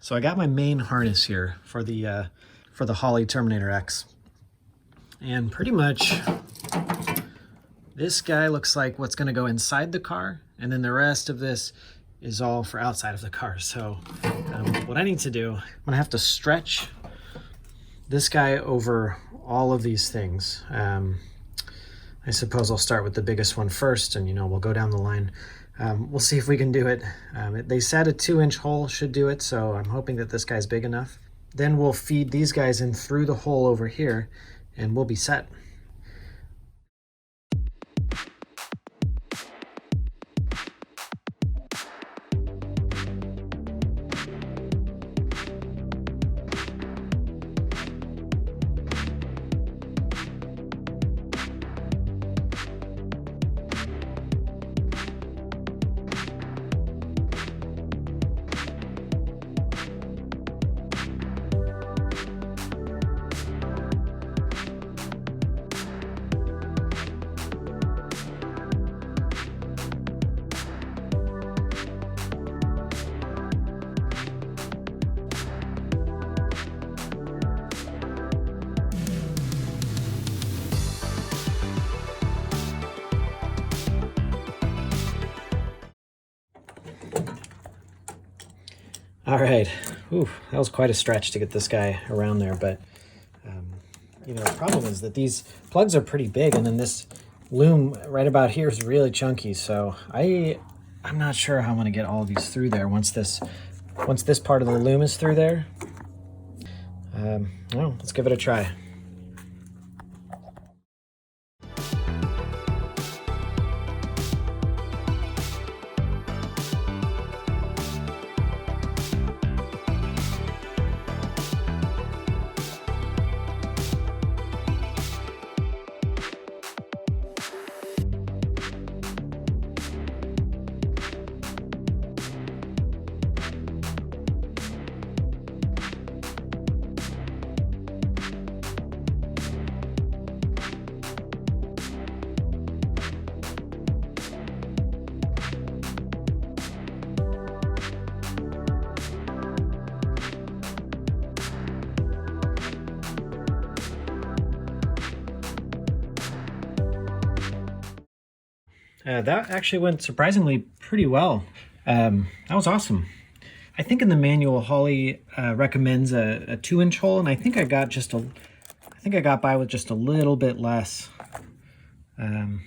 So I got my main harness here for the Holley Terminator X. And pretty much this guy looks like what's going to go inside the car, and then the rest of this is all for outside of the car. So what I need to do, I'm going to have to stretch this guy over all of these things. I suppose I'll start with the biggest one first, and we'll go down the line. We'll see if we can do it. They said a 2-inch hole should do it, so I'm hoping that this guy's big enough. Then we'll feed these guys in through the hole over here, and we'll be set. All right, ooh, that was quite a stretch to get this guy around there, but the problem is that these plugs are pretty big, and then this loom right about here is really chunky, so I'm not sure how I'm going to get all of these through there once this part of the loom is through there. Well, let's give it a try. That actually went surprisingly pretty well. That was awesome. I think in the manual, Holley recommends a 2-inch hole, and I think I got by with just a little bit less. I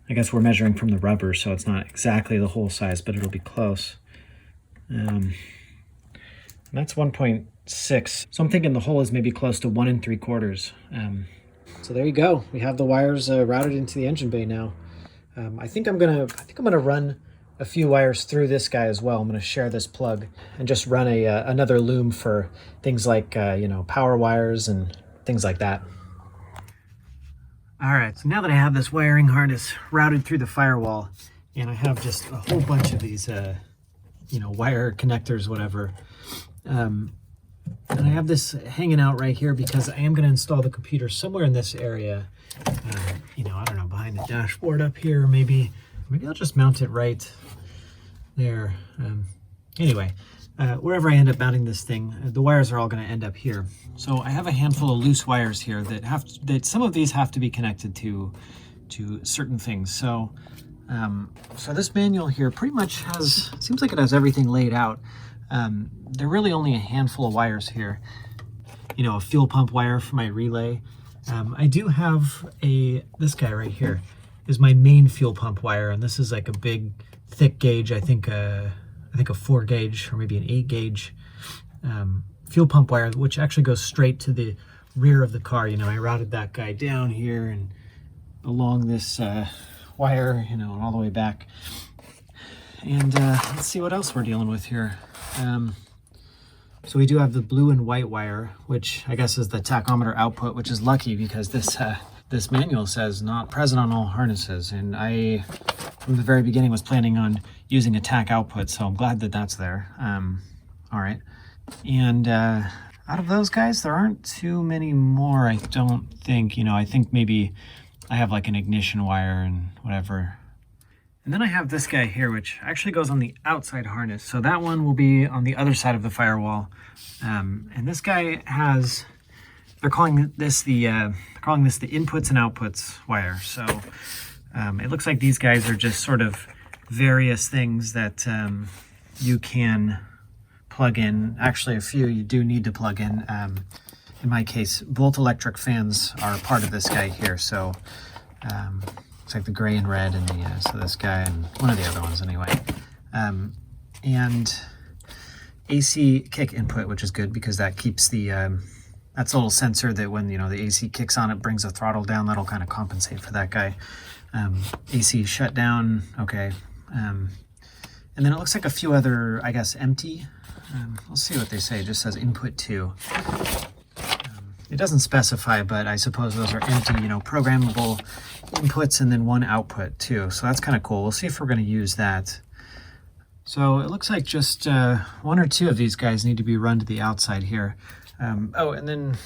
guess we're measuring from the rubber, so it's not exactly the hole size, but it'll be close. That's 1.6. So I'm thinking the hole is maybe close to 1 3/4. So there you go. We have the wires routed into the engine bay now. I think I'm gonna run a few wires through this guy as well. I'm gonna share this plug and just run another loom for things like power wires and things like that. All right, so now that I have this wiring harness routed through the firewall, and I have just a whole bunch of these wire connectors, whatever, and I have this hanging out right here because I am going to install the computer somewhere in this area. I don't know, behind the dashboard up here, maybe I'll just mount it right there. Anyway, wherever I end up mounting this thing, the wires are all going to end up here. So I have a handful of loose wires here that some of these have to be connected to certain things. So this manual here pretty much seems like it has everything laid out. There are really only a handful of wires here. A fuel pump wire for my relay. I do have this guy right here is my main fuel pump wire, and this is like a big thick gauge, I think a 4 gauge or maybe an 8 gauge fuel pump wire, which actually goes straight to the rear of the car. I routed that guy down here and along this wire, and all the way back. And let's see what else we're dealing with here. So we do have the blue and white wire, which I guess is the tachometer output, which is lucky because this manual says not present on all harnesses. And I, from the very beginning, was planning on using a tach output, so I'm glad that that's there. All right. And out of those guys, there aren't too many more, I don't think. I think maybe I have like an ignition wire and whatever. And then I have this guy here, which actually goes on the outside harness. So that one will be on the other side of the firewall. And this guy has, they're calling this the inputs and outputs wire. So it looks like these guys are just sort of various things that you can plug in. Actually, a few you do need to plug in. In my case, Volt electric fans are part of this guy here. So it's like the gray and red, and so this guy and one of the other ones anyway. And AC kick input, which is good because that keeps the, that's a little sensor that when, you know, the AC kicks on, it brings the throttle down. That'll kind of compensate for that guy. AC shutdown, okay. And then it looks like a few other, I guess, empty. We'll see what they say. It just says input 2. It doesn't specify, but I suppose those are empty, you know, programmable inputs and then one output too. So that's kind of cool. We'll see if we're going to use that. So it looks like just 1 or 2 of these guys need to be run to the outside here. Oh, and then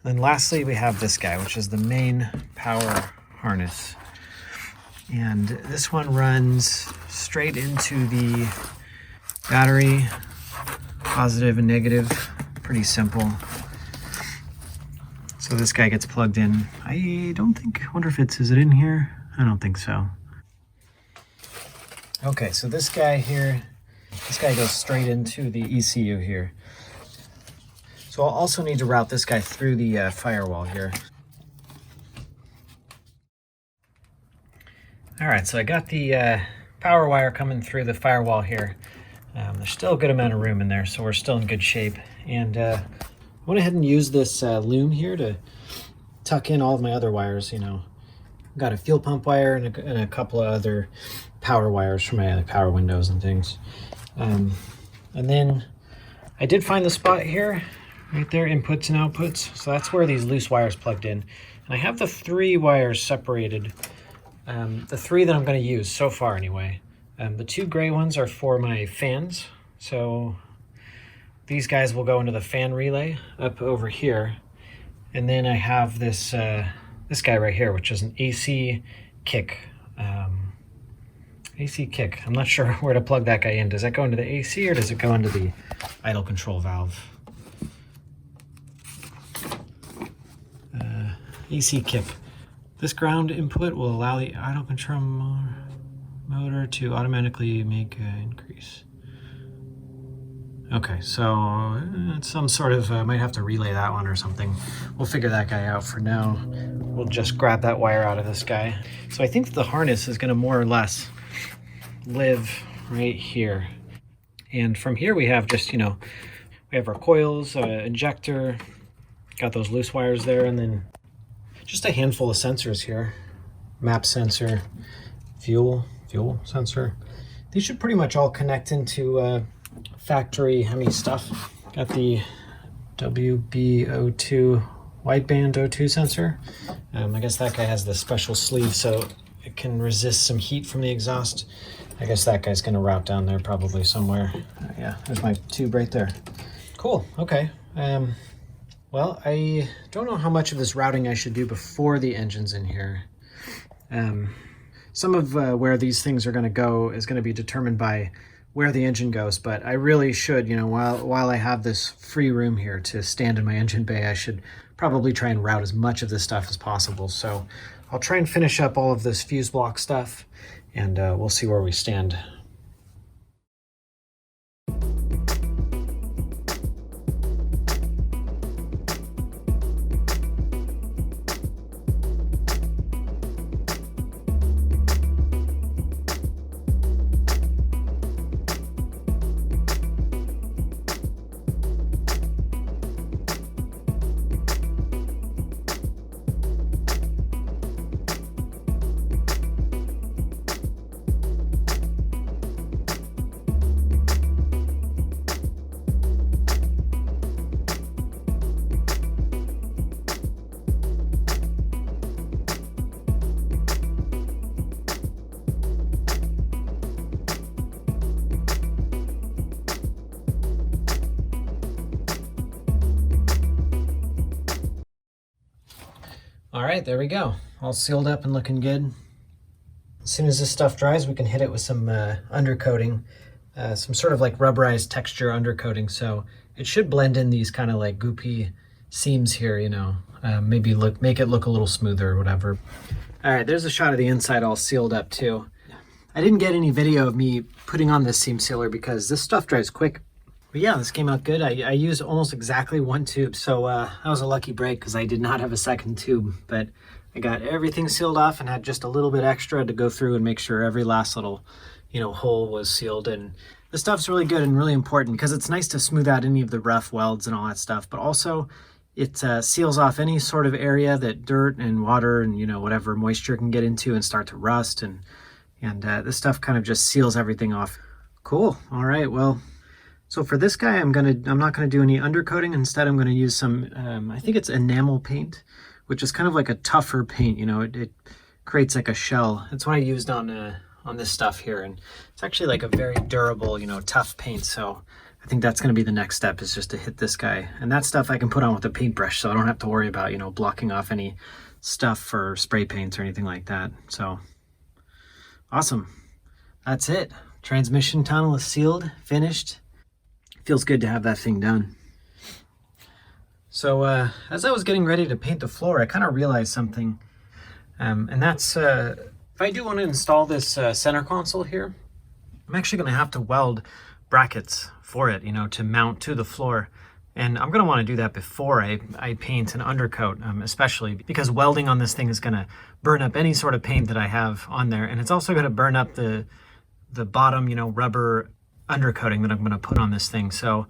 lastly, we have this guy, which is the main power harness. And this one runs straight into the battery, positive and negative. Pretty simple. So this guy gets plugged in. I wonder if is it in here? I don't think so. Okay, so this guy here, this guy goes straight into the ECU here. So I'll also need to route this guy through the firewall here. All right, so I got the power wire coming through the firewall here. There's still a good amount of room in there, so we're still in good shape. And I went ahead and used this loom here to tuck in all of my other wires. You know, got a fuel pump wire and a couple of other power wires for my power windows and things. And then I did find the spot here, right there, inputs and outputs. So that's where these loose wires plugged in. And I have the 3 wires separated. The 3 that I'm going to use so far anyway. The 2 gray ones are for my fans. So these guys will go into the fan relay up over here. And then I have this this guy right here, which is an AC kick. AC kick. I'm not sure where to plug that guy in. Does that go into the AC or does it go into the idle control valve? AC kick. This ground input will allow the idle control motor to automatically make an increase. Okay, so it's some sort of, might have to relay that one or something. We'll figure that guy out for now. We'll just grab that wire out of this guy. So I think the harness is gonna more or less live right here. And from here we have just, you know, we have our coils, injector, got those loose wires there, and then just a handful of sensors here. Map sensor, fuel sensor. These should pretty much all connect into factory Hemi stuff. Got the WB02 wideband O2 sensor. I guess that guy has the special sleeve so it can resist some heat from the exhaust. I guess that guy's gonna route down there probably somewhere. Yeah, there's my tube right there. Cool, okay. Well, I don't know how much of this routing I should do before the engine's in here. Some of where these things are gonna go is gonna be determined by where the engine goes, but I really should, you know, while I have this free room here to stand in my engine bay, I should probably try and route as much of this stuff as possible. So I'll try and finish up all of this fuse block stuff, and we'll see where we stand. All right, there we go. All sealed up and looking good. As soon as this stuff dries, we can hit it with some undercoating, some sort of like rubberized texture undercoating. So it should blend in these kind of like goopy seams here, you know, maybe make it look a little smoother or whatever. All right, there's a shot of the inside all sealed up too. I didn't get any video of me putting on this seam sealer because this stuff dries quick. But yeah, this came out good. I used almost exactly one tube, so that was a lucky break because I did not have a second tube. But I got everything sealed off and had just a little bit extra to go through and make sure every last little, you know, hole was sealed. And this stuff's really good and really important because it's nice to smooth out any of the rough welds and all that stuff, but also it seals off any sort of area that dirt and water and, you know, whatever moisture can get into and start to rust. And this stuff kind of just seals everything off. Cool. All right. Well, so for this guy, I'm not gonna do any undercoating. Instead, I'm gonna use some, I think it's enamel paint, which is kind of like a tougher paint. You know, it creates like a shell. That's what I used on this stuff here, and it's actually like a very durable, you know, tough paint. So I think that's gonna be the next step, is just to hit this guy. And that stuff I can put on with a paintbrush, so I don't have to worry about, you know, blocking off any stuff for spray paints or anything like that. So awesome. That's it. Transmission tunnel is sealed, finished. Feels good to have that thing done. So as I was getting ready to paint the floor, I kind of realized something, and that's if I do want to install this center console here, I'm actually going to have to weld brackets for it, you know, to mount to the floor. And I'm going to want to do that before I paint and undercoat, especially because welding on this thing is going to burn up any sort of paint that I have on there. And it's also going to burn up the bottom, you know, rubber undercoating that I'm going to put on this thing. So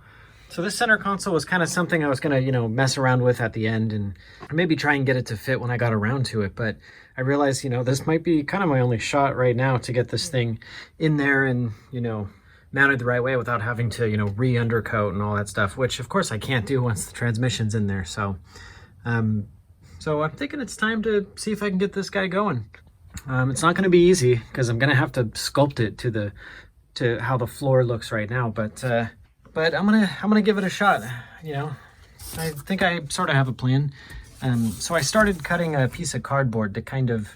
this center console was kind of something I was going to, you know, mess around with at the end and maybe try and get it to fit when I got around to it. But I realized, you know, this might be kind of my only shot right now to get this thing in there and, you know, mounted the right way without having to, you know, re-undercoat and all that stuff, which of course I can't do once the transmission's in there. So, so I'm thinking it's time to see if I can get this guy going. It's not going to be easy because I'm going to have to sculpt it to how the floor looks right now, but I'm gonna give it a shot. You know, I think I sort of have a plan. So I started cutting a piece of cardboard to kind of,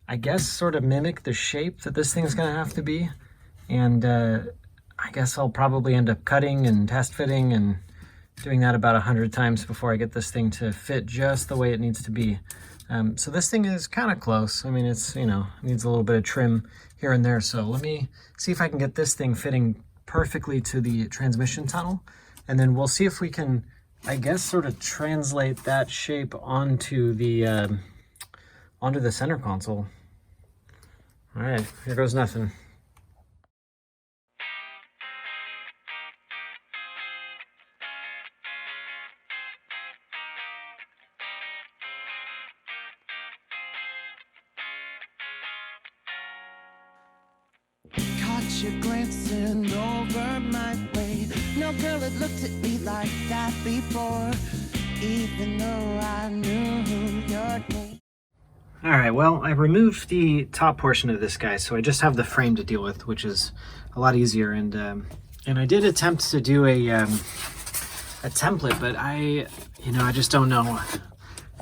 I guess, sort of mimic the shape that this thing's gonna have to be, and I guess I'll probably end up cutting and test fitting and doing that about 100 times before I get this thing to fit just the way it needs to be. So this thing is kind of close. I mean, it's, you know, needs a little bit of trim here and there. So let me see if I can get this thing fitting perfectly to the transmission tunnel. And then we'll see if we can, I guess, sort of translate that shape onto the center console. All right, here goes nothing. Caught you glancing over my way. No girl had looked at me like that before, even though I knew your name. All right, well, I removed the top portion of this guy, so I just have the frame to deal with, which is a lot easier. And I did attempt to do a template, but I just don't know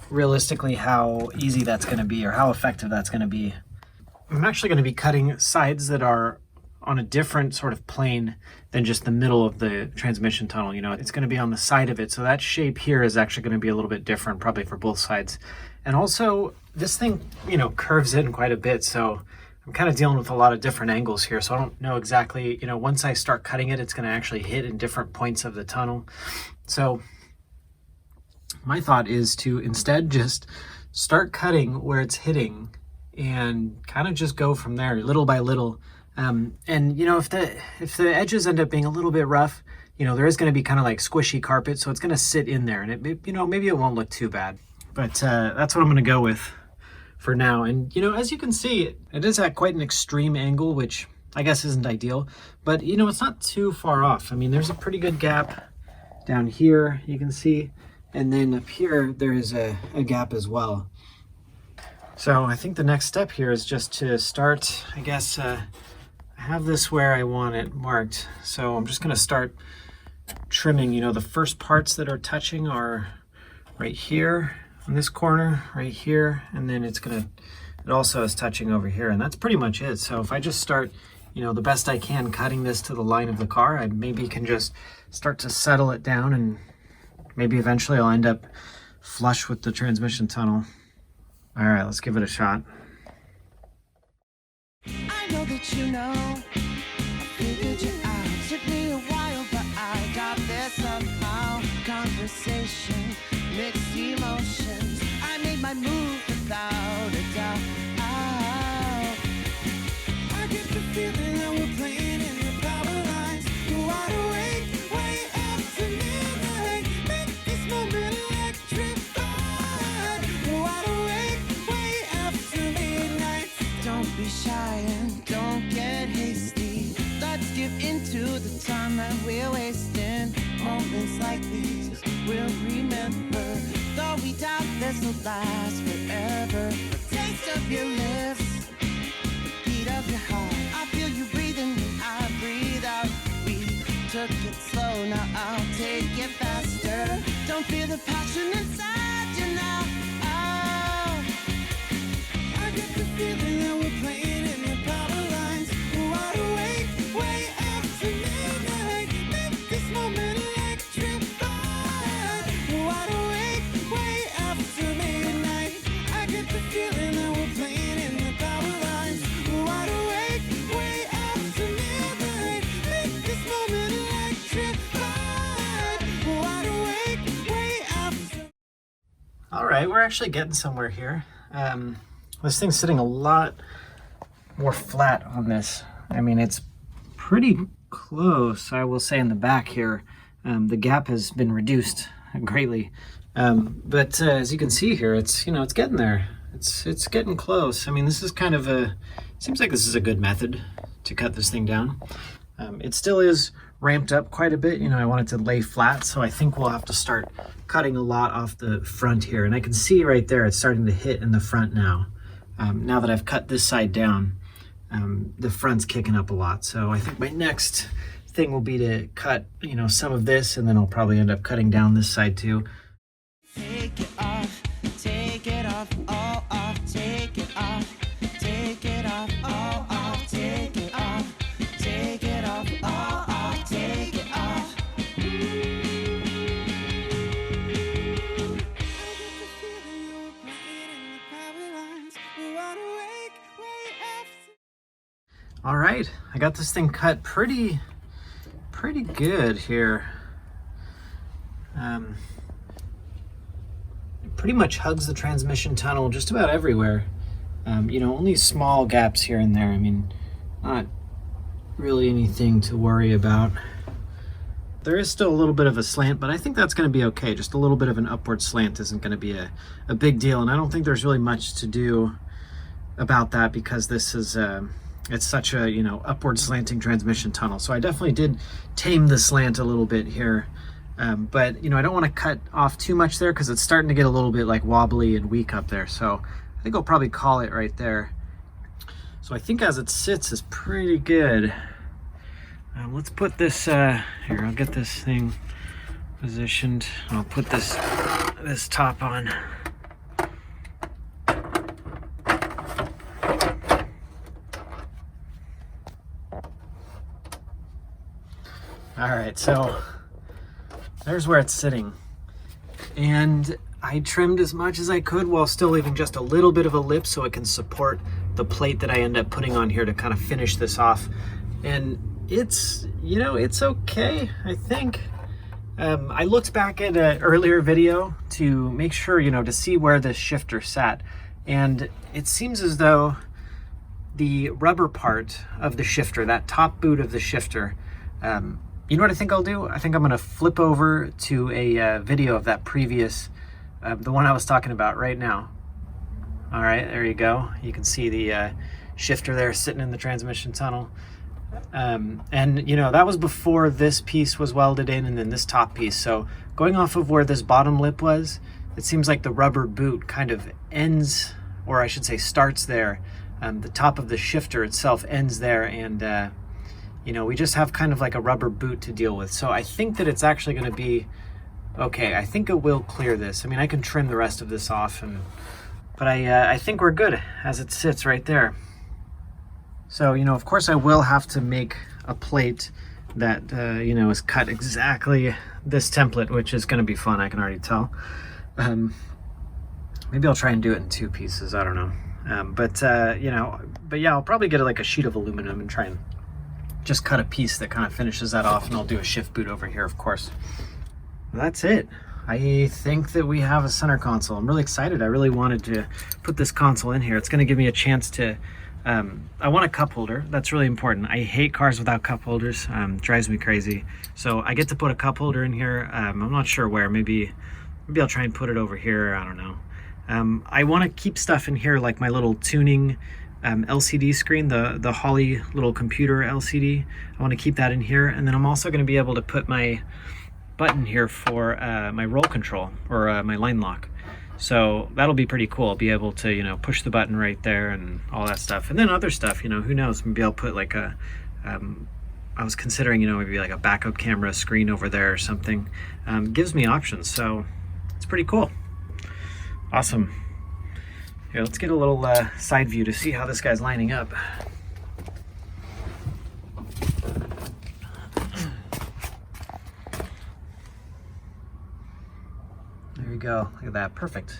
realistically how easy that's going to be or how effective that's going to be. I'm actually going to be cutting sides that are on a different sort of plane than just the middle of the transmission tunnel. You know, it's going to be on the side of it. So that shape here is actually going to be a little bit different, probably for both sides. And also this thing, you know, curves in quite a bit. So I'm kind of dealing with a lot of different angles here. So I don't know exactly, you know, once I start cutting it, it's going to actually hit in different points of the tunnel. So my thought is to instead just start cutting where it's hitting and kind of just go from there little by little. And you know, if the edges end up being a little bit rough, you know, there is going to be kind of like squishy carpet, so it's going to sit in there, and it, you know, maybe it won't look too bad. But that's what I'm going to go with for now. And you know, as you can see, it is at quite an extreme angle, which I guess isn't ideal, but you know, it's not too far off. I mean, there's a pretty good gap down here, you can see, and then up here there is a gap as well. So I think the next step here is just to start, I guess, I have this where I want it marked. So I'm just going to start trimming. You know, the first parts that are touching are right here on this corner, right here, and then it's going to it also is touching over here, and that's pretty much it. So if I just start, you know, the best I can cutting this to the line of the car, I maybe can just start to settle it down, and maybe eventually I'll end up flush with the transmission tunnel. All right, let's give it a shot. I know that you know, I figured you out. Took me a while, but I got there somehow. Conversation, mixed emotions. I made my move without a doubt. I get the feeling that we're playing in the power lines. We're wide awake, way after midnight. Make this moment electrified. We're wide awake, way after midnight. Don't be shy and don't get hasty. Let's give into the time that we're wasting. Moments like these we'll remember. Though we doubt this will last forever. The taste of your lips, the beat of your heart. I feel you breathing when I breathe out. We took it slow, now I'll take it faster. Don't feel the passion inside you now. Oh, I get the feeling that we're playing in the power lines. We're wide awake, way after midnight. Make this moment electrified. We're wide awake, way after midnight. I get the feeling that we're playing in the power lines. We're wide awake, way after midnight. Make this moment electrified. We're wide awake, way after. All right, we're actually getting somewhere here. This thing's sitting a lot more flat on this. I mean, it's pretty close, I will say, in the back here. The gap has been reduced greatly. But as you can see here, it's, you know, it's getting there. It's getting close. I mean, this is kind of seems like this is a good method to cut this thing down. It still is ramped up quite a bit. You know, I want it to lay flat, so I think we'll have to start cutting a lot off the front here. And I can see right there, it's starting to hit in the front now. Now that I've cut this side down, the front's kicking up a lot. So I think my next thing will be to cut, you know, some of this, and then I'll probably end up cutting down this side too. Take it off, all off, take it off, all off, take it off, all off, take it off. All right, I got this thing cut pretty good here. It pretty much hugs the transmission tunnel just about everywhere. You know, only small gaps here and there. I mean, not really anything to worry about. There is still a little bit of a slant, but I think that's going to be okay. Just a little bit of an upward slant isn't going to be a big deal, and I don't think there's really much to do about that because this is it's such a, you know, upward slanting transmission tunnel. So I definitely did tame the slant a little bit here. But, you know, I don't want to cut off too much there because it's starting to get a little bit like wobbly and weak up there. So I think I'll probably call it right there. So I think as it sits is pretty good. Let's put this, here, I'll get this thing positioned. I'll put this top on. All right, so there's where it's sitting. And I trimmed as much as I could while still leaving just a little bit of a lip so it can support the plate that I end up putting on here to kind of finish this off. And it's, you know, it's okay, I think. I looked back at an earlier video to make sure, you know, to see where this shifter sat. And it seems as though the rubber part of the shifter, that top boot of the shifter, you know what I think I'll do? I think I'm gonna flip over to a video of that previous, the one I was talking about right now. All right, there you go. You can see the shifter there sitting in the transmission tunnel. And you know, that was before this piece was welded in and then this top piece. So going off of where this bottom lip was, it seems like the rubber boot kind of ends, or I should say starts there. The top of the shifter itself ends there, and you know, we just have kind of like a rubber boot to deal with. So I think that it's actually going to be okay. I think it will clear this. I mean, I can trim the rest of this off and But I think we're good as it sits right there. So, you know, of course I will have to make a plate that, you know, is cut exactly this template, which is going to be fun, I can already tell. Maybe I'll try and do it in 2 pieces, I don't know. You know, but yeah, I'll probably get like a sheet of aluminum and try and just cut a piece that kind of finishes that off, and I'll do a shift boot over here, of course. That's it. I think that we have a center console. I'm really excited. I really wanted to put this console in here. It's going to give me a chance to, I want a cup holder. That's really important. I hate cars without cup holders. Drives me crazy. So I get to put a cup holder in here. I'm not sure where. Maybe I'll try and put it over here. I don't know. I want to keep stuff in here, like my little tuning LCD screen, the Holley little computer LCD. I want to keep that in here. And then I'm also going to be able to put my button here for my roll control, or my line lock. So that'll be pretty cool. I'll be able to, you know, push the button right there and all that stuff. And then other stuff, you know, who knows, maybe I'll put like a, I was considering, you know, maybe like a backup camera screen over there or something. Gives me options, so it's pretty cool. Awesome. Here, let's get a little side view to see how this guy's lining up. There you go. Look at that. Perfect.